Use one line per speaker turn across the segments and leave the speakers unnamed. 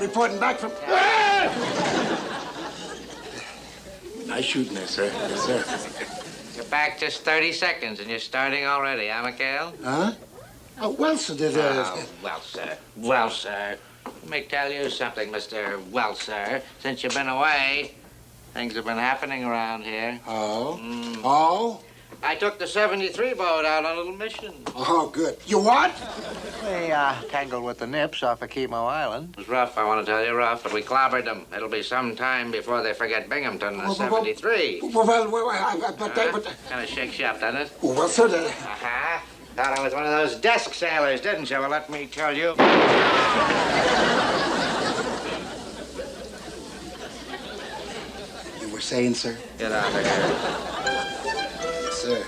reporting back from... Nice shooting there, sir. Yes, sir.
You're back just 30 seconds, and you're starting already, huh, McHale?
Huh? Oh, well, sir,
Well, sir. Well, sir. Let me tell you something, Mr. Well, sir. Since you've been away, things have been happening around here.
Oh? Oh?
I took the 73 boat out on a little mission.
Oh, good. You what?
We tangled with the Nips off of Chemo Island. It was rough, I want to tell you, rough, but we clobbered them. It'll be some time before they forget Binghamton in the 73.
Kind
of shakes you up, doesn't it?
Well, sir,
Uh-huh. Thought I was one of those desk sailors, didn't you? Well, let me tell you.
You were saying, sir?
Get out of here.
Yes, sir.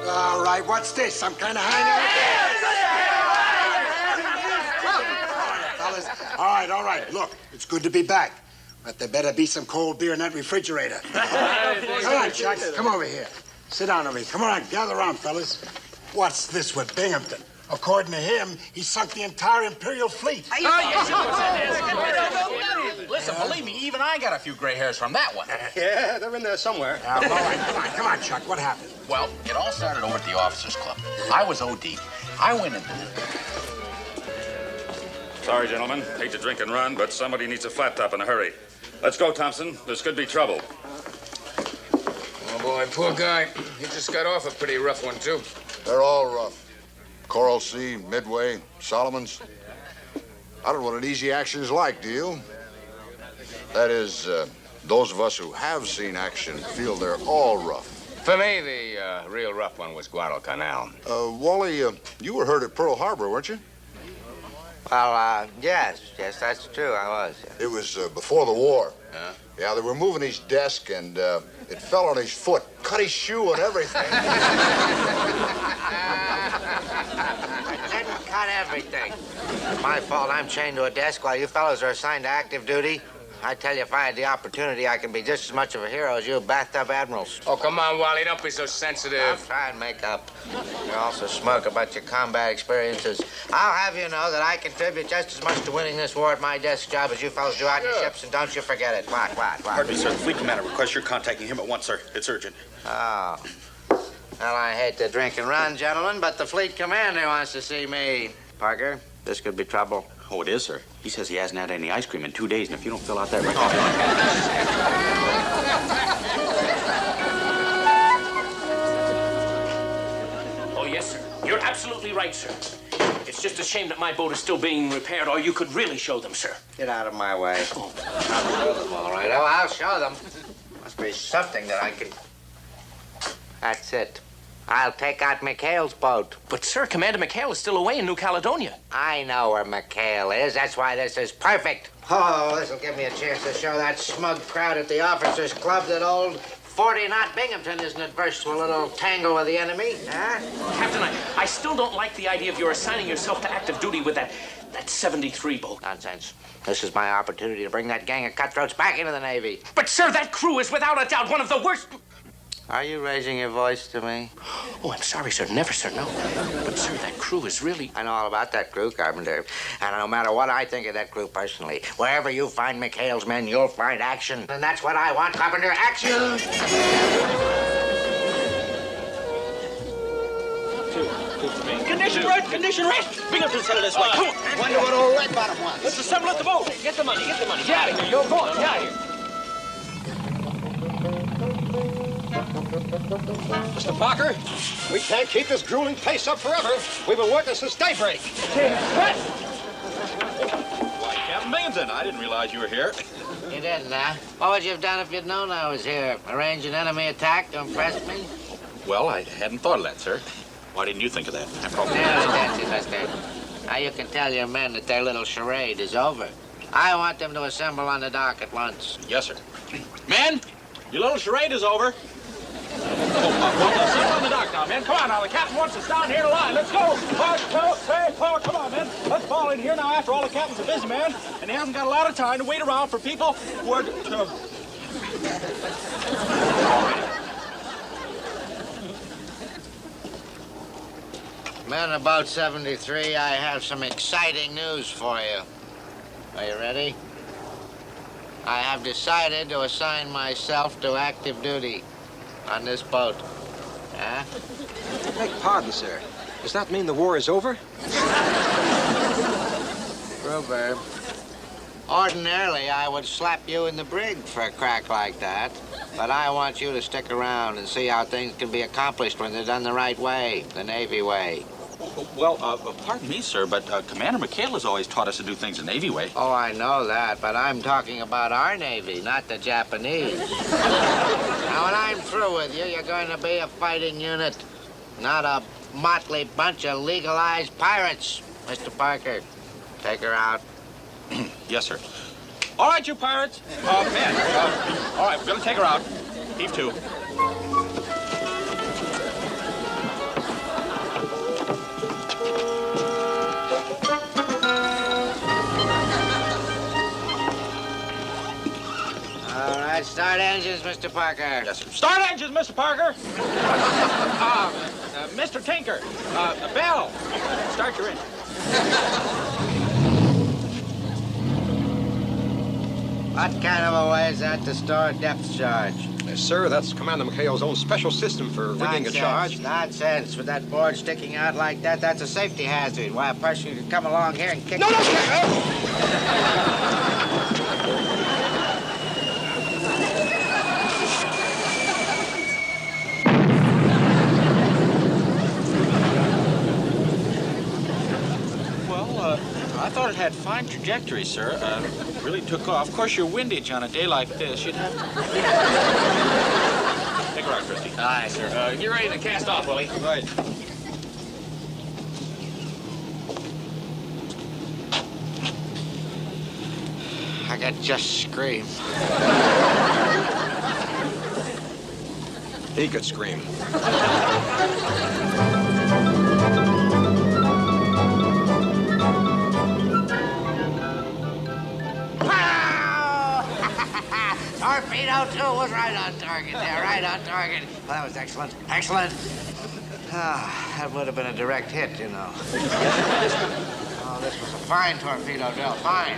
All right, what's this? Some kind of hangout? Fellas. All right. Look, it's good to be back. But there better be some cold beer in that refrigerator. Come on, Chuck. Come over here. Sit down over here. Come on, gather around, fellas. What's this with Binghamton? According to him, he sunk the entire Imperial fleet.
Oh, yes, listen, believe me, even I got a few gray hairs from that one.
Yeah, they're in there somewhere.
All right, come on, Chuck. What happened?
Well, it all started over at the Officers Club. I was OD. I went in there.
Sorry, gentlemen. Hate to drink and run, but somebody needs a flat top in a hurry. Let's go, Thompson. This could be trouble.
Oh, boy, poor guy. He just got off a pretty rough one, too.
They're all rough. Coral Sea, Midway, Solomon's. I don't know what an easy action is like, do you? That is, those of us who have seen action feel they're all rough.
For me, the real rough one was Guadalcanal.
Wally, you were hurt at Pearl Harbor, weren't you?
Well, yes, that's true, I was.
It was before the war.
Huh?
Yeah, they were moving his desk, and it fell on his foot, cut his shoe and everything.
Didn't cut everything. My fault. I'm chained to a desk while you fellows are assigned to active duty. I tell you, if I had the opportunity, I can be just as much of a hero as you bathtub admirals.
Oh, come on, Wally, don't be so
I'll
sensitive.
try and make up. You're also smug about your combat experiences. I'll have you know that I contribute just as much to winning this war at my desk job as you fellows do out in ships, and don't you forget it. What?
Pardon me, sir. The fleet commander requests you're contacting him at once, sir. It's urgent.
Oh. Well, I hate to drink and run, gentlemen, but the fleet commander wants to see me. Parker, this could be trouble.
Oh, it is, sir. He says he hasn't had any ice cream in 2 days, and if you don't fill out that record...
Oh, yes, sir. You're absolutely right, sir. It's just a shame that my boat is still being repaired, or you could really show them, sir.
Get out of my way. I'll show them, all right. Oh, I'll show them. Must be something that I can... That's it. I'll take out McHALE'S boat.
But, sir, Commander McHALE is still away in New Caledonia.
I know where McHALE is. That's why this is perfect. Oh, this'll give me a chance to show that smug crowd at the Officers Club that old 40-knot Binghamton isn't adverse to a little tangle with the enemy, huh?
Captain, I still don't like the idea of your assigning yourself to active duty with that 73 boat.
Nonsense. This is my opportunity to bring that gang of cutthroats back into the Navy.
But, sir, that crew is without a doubt one of the worst...
Are you raising your voice to me?
Oh, I'm sorry, sir. Never, sir, no. But, sir, that crew is really...
I know all about that crew, Carpenter. And no matter what I think of that crew personally, wherever you find McHALE'S men, you'll find action. And that's what I want, Carpenter. Action!
Condition right, condition rest. Binghamton's headed this way. Come on.
Wonder what old Red Bottom wants.
Let's assemble at the boat. Get the money. Get out of here. You're going. Get out of here.
Mr. Parker, we can't keep this grueling pace up forever. We've been working since daybreak.
Why, Captain Binghamton, I didn't realize you were here.
You didn't, huh? What would you have done if you'd known I was here? Arrange an enemy attack to impress me?
Well, I hadn't thought of that, sir. Why didn't you think of that?
Now, that's it, mister. Now you can tell your men that their little charade is over. I want them to assemble on the dock at once.
Yes, sir. Men, your little charade is over. Sit on the dock now, men. Come on now. The captain wants us down here to line. Let's go. Come on, men. Let's fall in here now. After all, the captain's a busy man, and he hasn't got a lot of time to wait around for people who are...
Men of Boat 73, I have some exciting news for you. Are you ready? I have decided to assign myself to active duty on this boat. Huh?
Beg pardon, sir. Does that mean the war is over?
Gruber, ordinarily I would slap you in the brig for a crack like that. But I want you to stick around and see how things can be accomplished when they're done the right way, the Navy way.
Well, pardon me, sir, but Commander McHALE always taught us to do things the Navy way.
Oh, I know that, but I'm talking about our Navy, not the Japanese. Now, when I'm through with you, you're going to be a fighting unit, not a motley bunch of legalized pirates. Mr. Parker, take her out.
Yes, sir. All right, you pirates. Men. All right, we're going to take her out. Heave to.
All right, start engines, Mr. Parker.
Yes, sir. Start engines, Mr. Parker. Mr. Tinker. Bell. Start your engine.
What kind of a way is that to store a depth charge?
Yes, sir, that's Commander McHale's own special system for rigging a charge.
Nonsense. With that board sticking out like that, that's a safety hazard. Why, a person could come along here and kick...
No!
I thought it had fine trajectory, sir. Really took off. Of course, your windage on a day like this, you'd have to... Take her out, Christy.
Aye, sir. Get ready to cast off, Willie.
Right.
I could just scream.
He could scream.
Torpedo 2 was right on target there, right on target. Well, that was excellent. Excellent. Ah, that would have been a direct hit, you know. Oh, this was a fine torpedo drill, fine.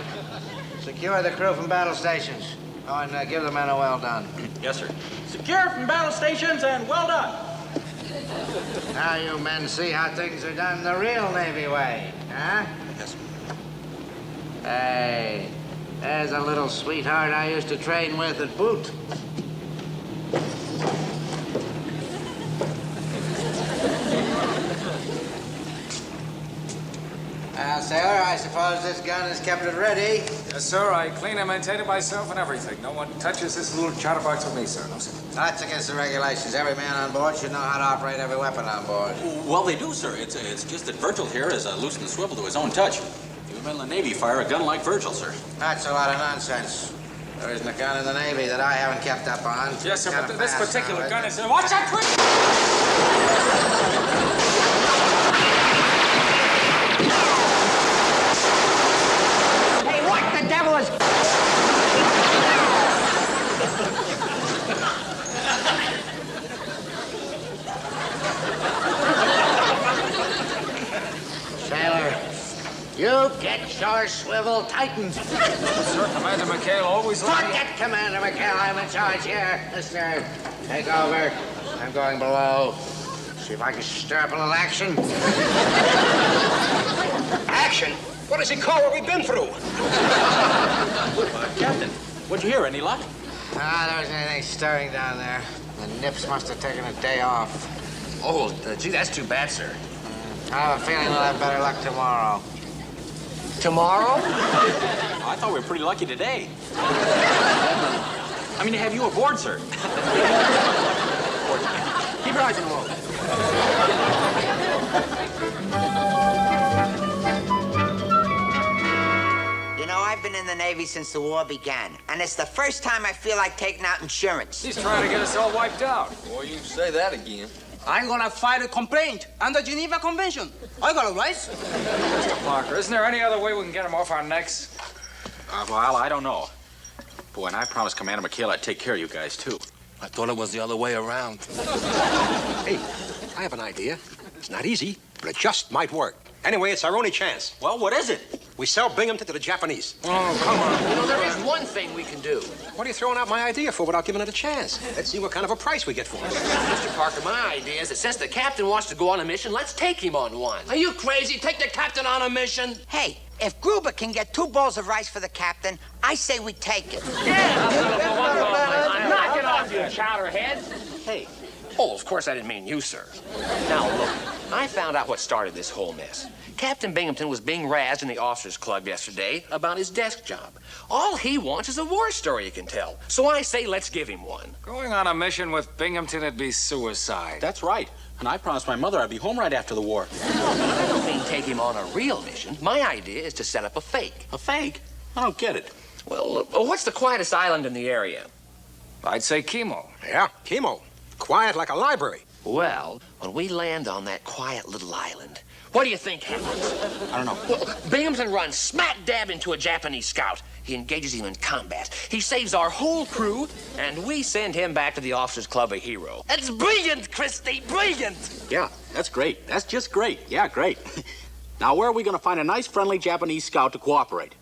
Secure the crew from battle stations. Oh, and give the men a well done.
Yes, sir. Secure from battle stations and well done.
Now you men see how things are done the real Navy way, huh?
Yes, sir.
Hey, there's a little sweetheart I used to train with at boot. Sailor, I suppose this gun has kept it ready.
Yes, sir. I clean and maintain it myself and everything. No one touches this little chatterbox with me, sir. No, sir.
That's against the regulations. Every man on board should know how to operate every weapon on board.
Well, they do, sir. It's just that Virgil here is loose in the swivel to his own touch. You men in the Navy fire a gun like Virgil, sir.
That's a lot of nonsense. There isn't a gun in the Navy that I haven't kept up on.
Yes, sir,
Kinda
but this
fast
particular
now,
gun
isn't
is... Watch that quick!
Hey, what the devil is... Sailor, you get your swivel tightened.
Sir, Commander McHale always...
Forget Commander McHale. I'm in charge here. Listener, take over. I'm going below. See if I can stir up a little action.
Action? What does he call what we've been through?
Captain, what'd you hear? Any luck?
Ah, there wasn't anything stirring down there. The nips must have taken a day off.
Oh, gee, that's too bad, sir.
I have a feeling we'll have better luck tomorrow.
Tomorrow?
I thought we were pretty lucky today. I mean, to have you aboard, sir.
Keep your eyes on the road.
You know, I've been in the Navy since the war began, and it's the first time I feel like taking out insurance.
He's trying to get us all wiped out.
Boy, you say that again.
I'm gonna file a complaint under Geneva Convention. I got a right.
Mr. Parker, isn't there any other way we can get him off our necks?
Well, I don't know. Boy, and I promised Commander McHale I'd take care of you guys, too.
I thought it was the other way around.
Hey, I have an idea. It's not easy, but it just might work. Anyway, it's our only chance.
Well, what is it?
We sell Binghamton to the Japanese.
Oh, come on. You know, there is one thing we can do.
What are you throwing out my idea for without giving it a chance? Let's see what kind of a price we get for it.
Mr. Parker, my idea is that since the captain wants to go on a mission, let's take him on one. Are you crazy? Take the captain on a mission?
Hey, if Gruber can get 2 bowls of rice for the captain, I say we take it.
Knock it off, you chowderhead. Hey. Oh, of course I didn't mean you, sir. Now, look, I found out what started this whole mess. Captain Binghamton was being razzed in the officers' club yesterday about his desk job. All he wants is a war story he can tell. So I say let's give him one.
Going on a mission with Binghamton would be suicide.
That's right. And I promised my mother I'd be home right after the war.
I don't mean take him on a real mission. My idea is to set up a fake.
A fake? I don't get it.
Well, what's the quietest island in the area?
I'd say Chemo.
Yeah, Chemo. Quiet like a library.
Well, when we land on that quiet little island, what do you think happens?
I don't know.
Well, Binghamton runs smack dab into a Japanese scout. He engages him in combat. He saves our whole crew, and we send him back to the officers' club a hero. That's brilliant, Christy, brilliant!
Yeah, that's great. That's just great. Yeah, great. Now, where are we going to find a nice, friendly Japanese scout to cooperate?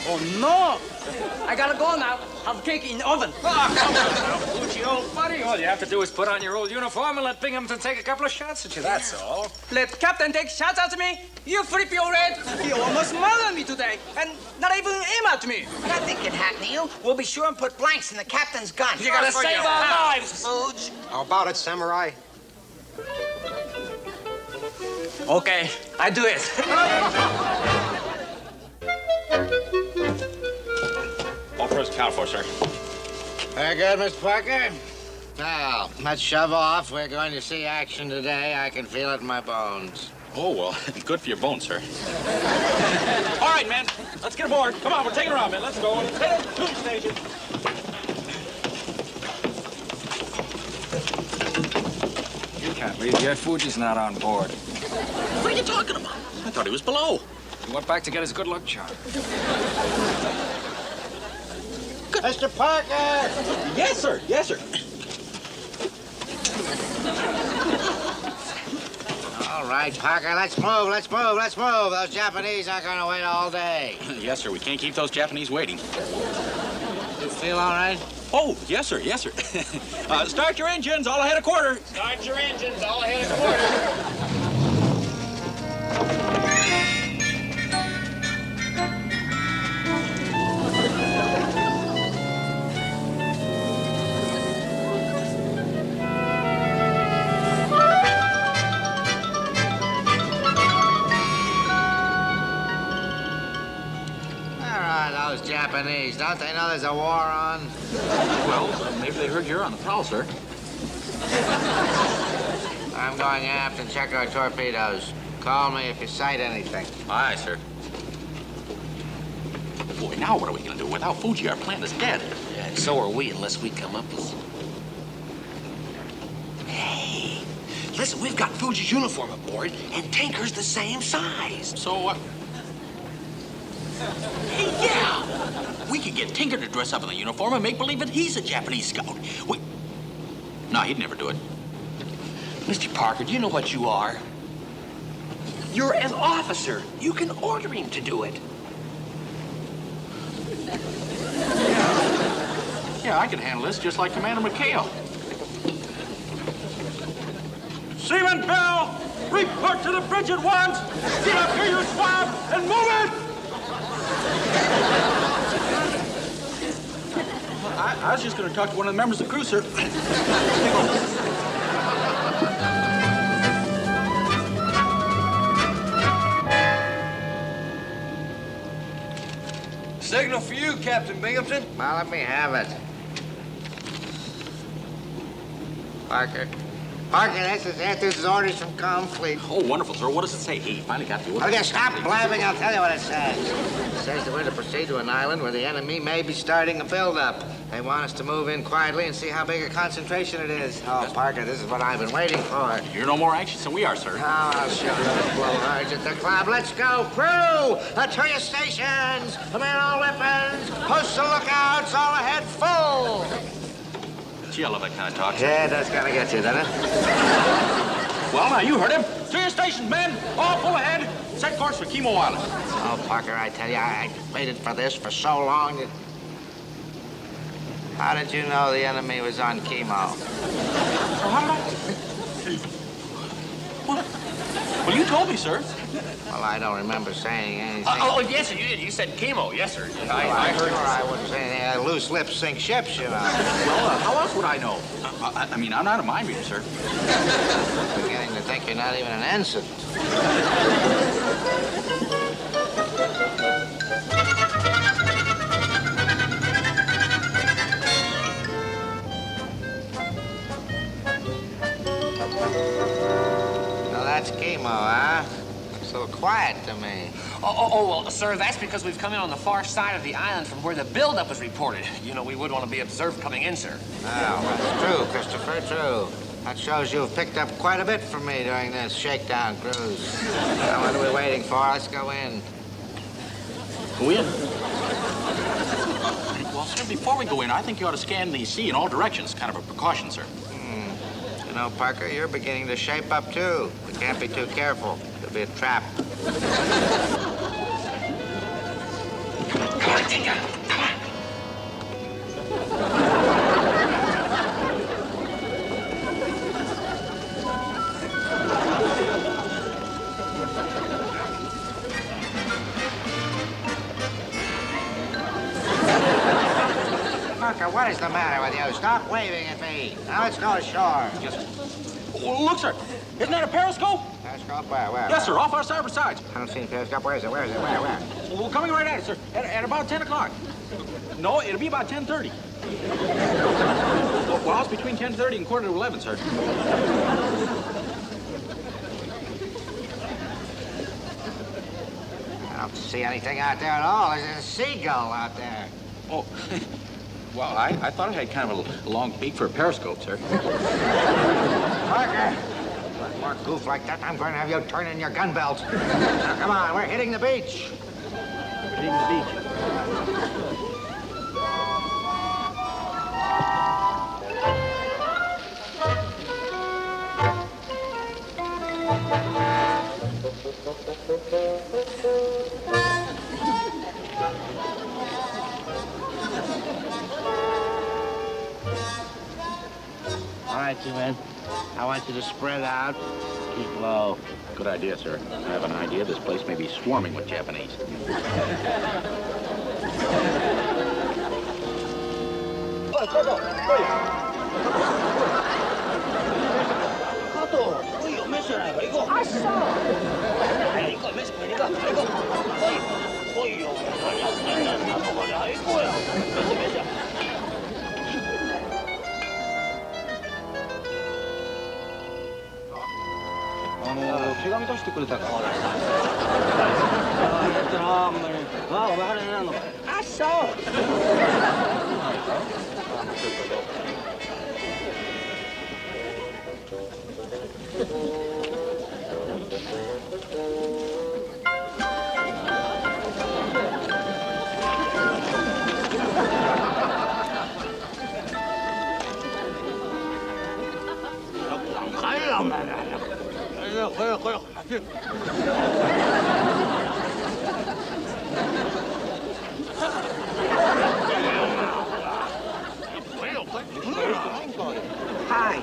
Oh, no. I gotta go now. Have cake in the oven.
Oh, come on now, Fuji, old buddy. All you have to do is put on your old uniform and let Binghamton take a couple of shots at you, that's all.
Let Captain take shots at me. You flip your red. He almost murdered me today, and not even aim at me.
Nothing can happen to you. We'll be sure and put blanks in the captain's gun.
You gotta save our lives,
Fuge.
How about it, Samurai?
Okay, I do it.
All first count for, sir.
Very good, Mr. Parker. Now, let's shove off. We're going to see action today. I can feel it in my bones.
Oh, well, good for your bones, sir. All right, man. Let's get aboard. Come on, we're taking her out, man. Let's go. Let's head to the station.
You can't leave yet. Fuji's not on board.
What are you talking about? I thought he was below.
He went back to get his good luck charm.
Mr. Parker!
Yes, sir. Yes, sir.
All right, Parker, let's move, let's move, let's move. Those Japanese aren't going to wait all day.
Yes, sir. We can't keep those Japanese waiting.
You feel all right?
Oh, yes, sir. Yes, sir. Start your engines. All ahead a quarter.
Start your engines, all ahead of quarter.
Japanese. Don't they know there's a war on?
Well, maybe they heard you're on the prowl, sir.
I'm going aft and check our torpedoes. Call me if you sight anything.
Aye, sir. Boy, now what are we going to do? Without Fuji, our plan is dead.
Yeah, and so are we, unless we come up with... Hey, listen, we've got Fuji's uniform aboard, and Tinker's the same size.
So what? Hey, yeah! We could get Tinker to dress up in the uniform and make believe that he's a Japanese scout. No, he'd never do it.
Mr. Parker, do you know what you are? You're an officer. You can order him to do it.
Yeah, I can handle this just like Commander McHale.
Seaman Bell, Report to the bridge at once! Get up here, you swab, and move it! I was just going to talk to one of the members of the crew, sir.
Signal for you, Captain Binghamton.
Well, let me have it. Parker. Parker, this is it. This is orders from Comfleet.
Oh, wonderful, sir. What does it say? He finally got the order.
Oh, just stop blabbing. I'll tell you what it says. It says that we're to proceed to an island where the enemy may be starting a buildup. They want us to move in quietly and see how big a concentration it is. Oh, Parker, this is what I've been waiting for.
You're no more anxious than we are, sir.
Oh, I'll show you the blowhards at the club. Let's go, crew! To your stations! Man all weapons! Postal lookouts! All ahead full!
Gee, I love that kind of talk, sir.
Yeah, that's gonna get you, doesn't it?
Well, now, you heard him. To your stations, men! All full ahead! Set course for Chemo Island.
Oh, Parker, I tell you, I waited for this for so long that... How did you know the enemy was on chemo?
Oh, how did I... Well, you told me, sir.
Well, I don't remember saying anything.
Oh, yes, sir, you did. You said chemo. Yes, sir.
I heard. Sure, I wouldn't say anything. Loose lips sink ships, you know.
Well, how else would I know? I mean, I'm not a mind reader, sir.
I'm beginning to think you're not even an ensign. Now that's chemo, huh? It's a little quiet to me.
Well, sir, that's because we've come in on the far side of the island from where the buildup was reported. You know, we would want to be observed coming in, sir.
Oh, that's true, Christopher, true. That shows you've picked up quite a bit from me during this shakedown cruise. Now, what are we waiting for? Let's go in.
Go in? Well, sir, before we go in, I think you ought to scan the sea in all directions. Kind of a precaution, sir.
You know, Parker, you're beginning to shape up, too. We can't be too careful. It'll be a trap.
Come on, Tinker. Come on.
Parker, what is the matter with you? Stop waving at me. Now let's go ashore.
Oh, look, sir. Isn't that a periscope?
Periscope? Where?
Yes, sir. Off our starboard sides.
I don't see any periscope. Where is it? Where?
Well, we're coming right at it, sir. At about 10 o'clock. No, it'll be about 10:30. Well, it's between 10:30 and 10:45, sir.
I don't see anything out there at all. There's a seagull out there.
Oh, well, I thought it had kind of a long beak for a periscope, sir.
Parker, one more goof like that, I'm going to have you turn in your gun belts. Now, come on, we're hitting the beach.
Hitting the beach.
All right, you men. I want you to spread out. Keep low.
Good idea, sir. I have an idea this place may be swarming with Japanese.
Hi.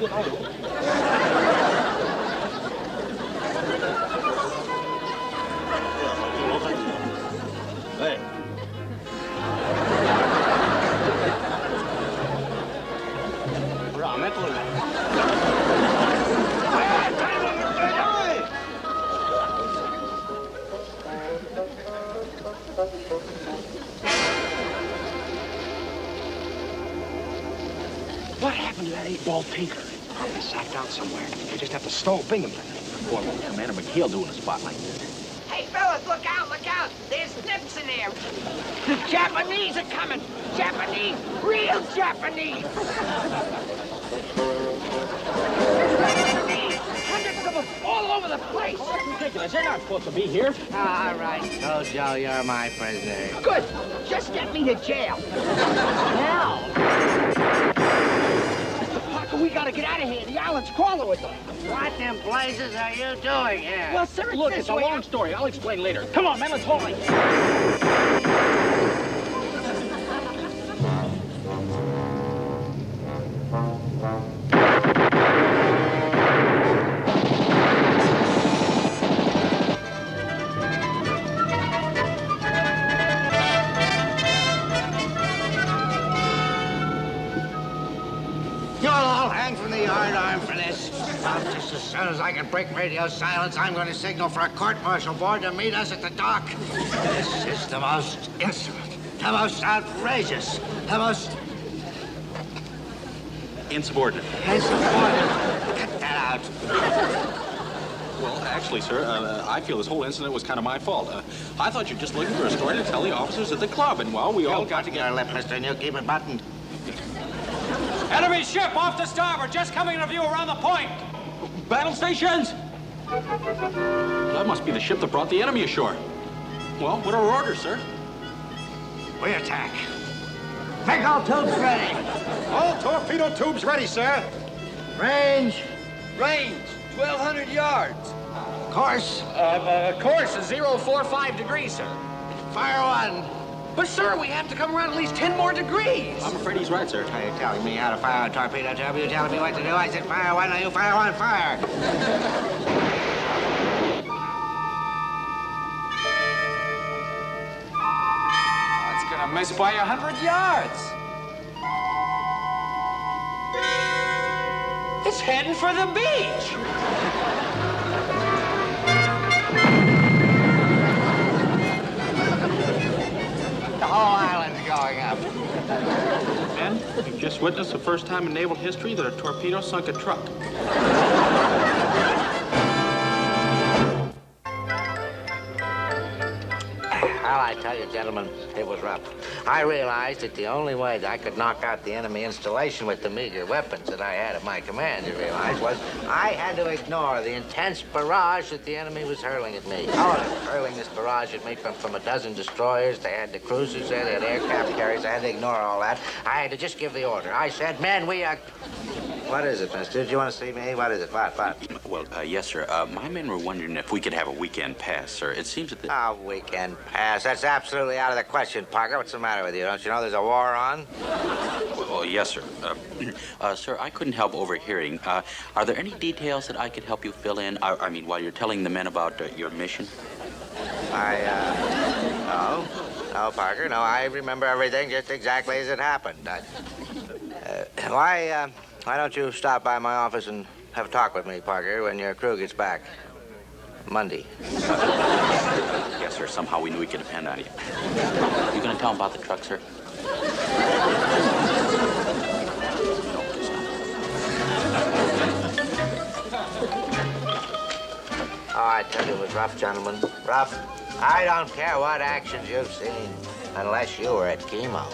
Hey.
What happened to that 8-ball tinker? Probably sacked out somewhere. We just have to stall Binghamton.
Boy, what's Commander McHale doing in a spot like this?
Hey, fellas, look out, look out. There's nips in there. The Japanese are coming. Japanese, real Japanese. Hundreds of them all over the place.
That's ridiculous. They're not supposed to be here.
All right, so Joe, you're my prisoner.
Good. Just get me to jail. Now. Parker, we gotta get out of here. The island's crawling with them.
What in blazes are you doing here?
Well, sir,
Look,
this
it's a
way.
long story. I'll explain later. Come on, man, let's haul it.
You'll all hang from the yardarm for this. Just as soon as I can break radio silence, I'm going to signal for a court-martial board to meet us at the dock. This is the most insolent, the most outrageous, the most
Insubordinate.
insubordinate. Cut that out.
Well, actually, sir, I feel this whole incident was kind of my fault. I thought you were just looking for a story to tell the officers at the club, and well, we all got to
Your
get...
lip, mister, and you keep it buttoned.
Enemy ship off to starboard, just coming into view around the point.
Battle stations! That must be the ship that brought the enemy ashore. Well, what are our orders, sir?
We attack. Make all tubes ready.
All torpedo tubes ready, sir.
Range.
Range, 1,200 yards.
Course.
Course is 045 degrees, sir.
Fire one.
But, sir, we have to come around at least 10 more degrees.
I'm afraid he's right, sir.
Are you telling me how to fire a torpedo tube? You telling me what to do? I said fire one, now you fire one, fire.
It's gonna miss by 100 yards.
It's heading for the beach.
The whole island's going up.
Men, you've just witnessed the first time in naval history that a torpedo sunk a truck.
Well, I tell you, gentlemen, it was rough. I realized that the only way that I could knock out the enemy installation with the meager weapons that I had at my command, you realize, was I had to ignore the intense barrage that the enemy was hurling at me. Oh, they were hurling this barrage at me from a dozen destroyers. They had the cruisers there, they had aircraft carriers. I had to ignore all that. I had to just give the order. I said, men, we are... What is it, mister? Do you want to see me? What is it? What?
Well, yes, sir. My men were wondering if we could have a weekend pass, sir. It seems that...
Oh, weekend pass. That's absolutely out of the question, Parker. What's the matter with you? Don't you know there's a war on?
Well, yes, sir. Sir, I couldn't help overhearing. Are there any details that I could help you fill in? I mean, while you're telling the men about your mission?
No, Parker. No, I remember everything just exactly as it happened. Why don't you stop by my office and have a talk with me, Parker, when your crew gets back? Monday.
Yes, sir. Somehow we knew we could depend on you. You gonna tell them about the truck, sir?
Oh, I tell you, it was rough, gentlemen. Rough. I don't care what actions you've seen, unless you were at chemo.